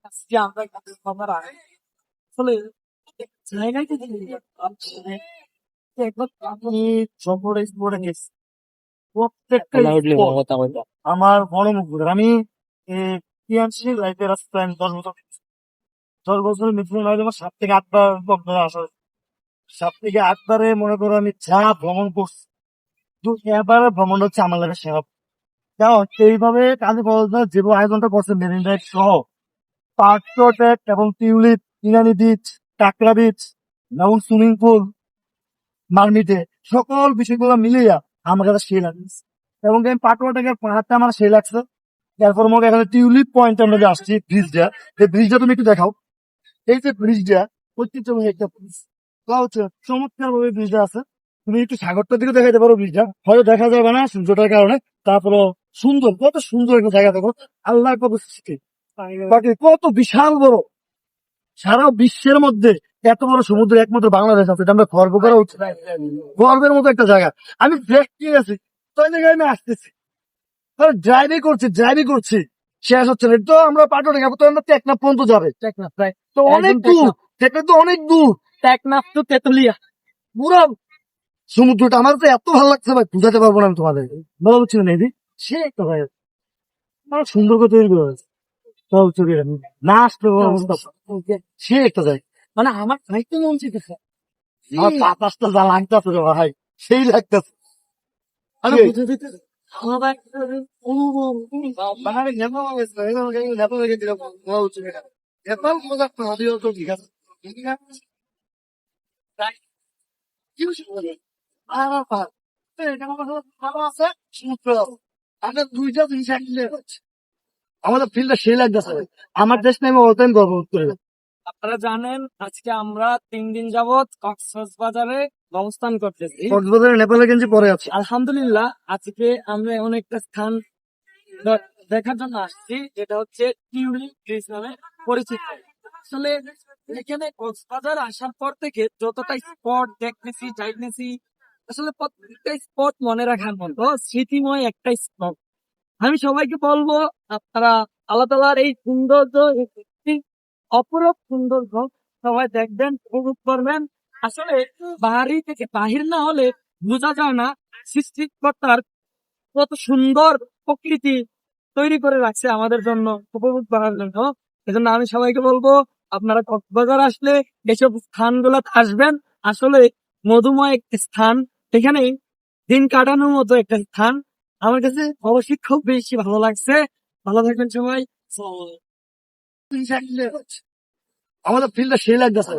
আজকে আমরা কিন্তু সবার আগে আসলে জায়গায় যদি একবার আমি শহরে স্পোর্টে গেছি প্রত্যেকটা sport আমার মনোমুগ্ধ আমি কি আনছি লাইফে রাস্তায় 10 বছর 10 বছরের মিশন লাইফে আমার 7 থেকে 8 বার কক্সবাজার আসা হয়েছে। 7 থেকে 8 বারে মনে করো আমি যা ভ্রমণ করছি, তো এবারে ভ্রমণ হচ্ছে আমার লাগে সেরা। কারণ এইভাবে কাজী কক্সবাজার যেভাবে আয়োজনটা করছে মেরিন ড্রাইভ সহ পার্ক এবং টিউলিপ, ইনানি বিচ, কাঁকড়া বিচ এবং সুইমিং পুল, মারমিটে সকল বিষয়গুলো মিলিয়ে আমার কাছে সেই লাগছে। এবং আমি পাটুয়াটাকে পাহাড়টা আমার সেই লাগছে। তারপর মনে এখানে টিউলিপ পয়েন্ট আমরা যে আসছি ব্রিজটা, এই ব্রিজটা তুমি একটু দেখাও। এই যে ব্রিজটা ঐতিহ্যবাহী একটা ব্রিজ, হচ্ছে চমৎকার ভাবে ব্রিজটা আছে। তুমি একটু সাগরটার দিকে দেখাইতে পারো ব্রিজটা, হয়তো দেখা যাবে না সূর্যটার কারণে। তারপর সুন্দর, কত সুন্দর একটা জায়গা দেখো, আল্লাহ কত সৃষ্টি, বাকি কত বিশাল বড়। সারা বিশ্বের মধ্যে এত বড় সমুদ্র একমাত্র বাংলাদেশ আছে, এটা আমরা গর্ব করা উচিত। গর্বের মতো একটা জায়গা। আমি দেখতে গেছি, তাই জায়গায় আমি আসতেছি, ড্রাইভিং করছি শেষ হচ্ছে না। তো আমরা পাটনা যাবো, তো আমরা টেকনাফ পর্যন্ত যাবে, টেকনাফ প্রায় তো অনেক দূর, টেকনাফ তো অনেক দূর, টেকনাফ তো তেতুলিয়া পুরো সমুদ্রটা আমার তো এত ভালো লাগছে ভাই, বুঝাতে পারবো না আমি তোমাদের, বলা হচ্ছে না এদি। সে একটা ভাই আমার সুন্দর করে তৈরি করে হয়েছে, সব চুরি না আসলে অবস্থা সে একটা যায়। মানে আমার খাইতে মন চেয়েছে, আমার বাতাসটা যা লাগতেছে রে ভাই, সেই লাগতেছে। আমি বুঝে দিতে আমার বাঙালি নেপাল গেছে, নেপাল গেছে বলা উচিত এটা। নেপাল মজা নদীও তো ঠিক আছে, কি বলে আর পাহাড়, এটা আমার কাছে ভালো আছে, সমুদ্র আমাদের দুইটা জিনিস একলে হচ্ছে। আমাদের ফিল্ডটা সেই লাগতেছে, আমার দেশ নিয়ে আমি অল টাইম গর্ব করি। আপনারা জানেন আজকে আমরা 3 দিন যাবত কক্সবাজারে অবস্থান করতেছি। কক্সবাজারে নেপালে গেঞ্জি পরে আছে আলহামদুলিল্লাহ। আজকে আমরা এমন একটা স্থান দেখার জন্য আসছি যেটা হচ্ছে টিউলিপ ব্রিজ নামে পরিচিত। আসলে এখানে কক্সবাজার আসার পর থেকে যতটা স্পট দেখতেছি যাইতেছি, আসলে প্রত্যেকটা স্পট মনে রাখার মতো স্মৃতিময় একটা স্পট। আমি সবাইকে বলবো আপনারা আল্লাহ তাআলার এই সৌন্দর্য, এই অপরূপ সৌন্দর্য সবাই দেখবেন, উপভোগ করবেন। আসলে বাড়ি থেকে বাহির না হলে বোঝা যায় না সৃষ্টিকর্তার কত সুন্দর প্রকৃতি তৈরি করে রাখছে আমাদের জন্য, উপভোগ করার জন্য। এজন্য আমি সবাইকে বলবো আপনারা কক্সবাজার আসলে এসব স্থানগুলোতে আসবেন। আসলে মধুময় একটা স্থান, এখানে দিন কাটানোর মতো একটা স্থান। আমার কাছে অবশ্যই খুব বেশি ভালো লাগছে। ভালো থাকবেন সবাই। আমাদের ফিল্ডটা সেই লাগতেছে।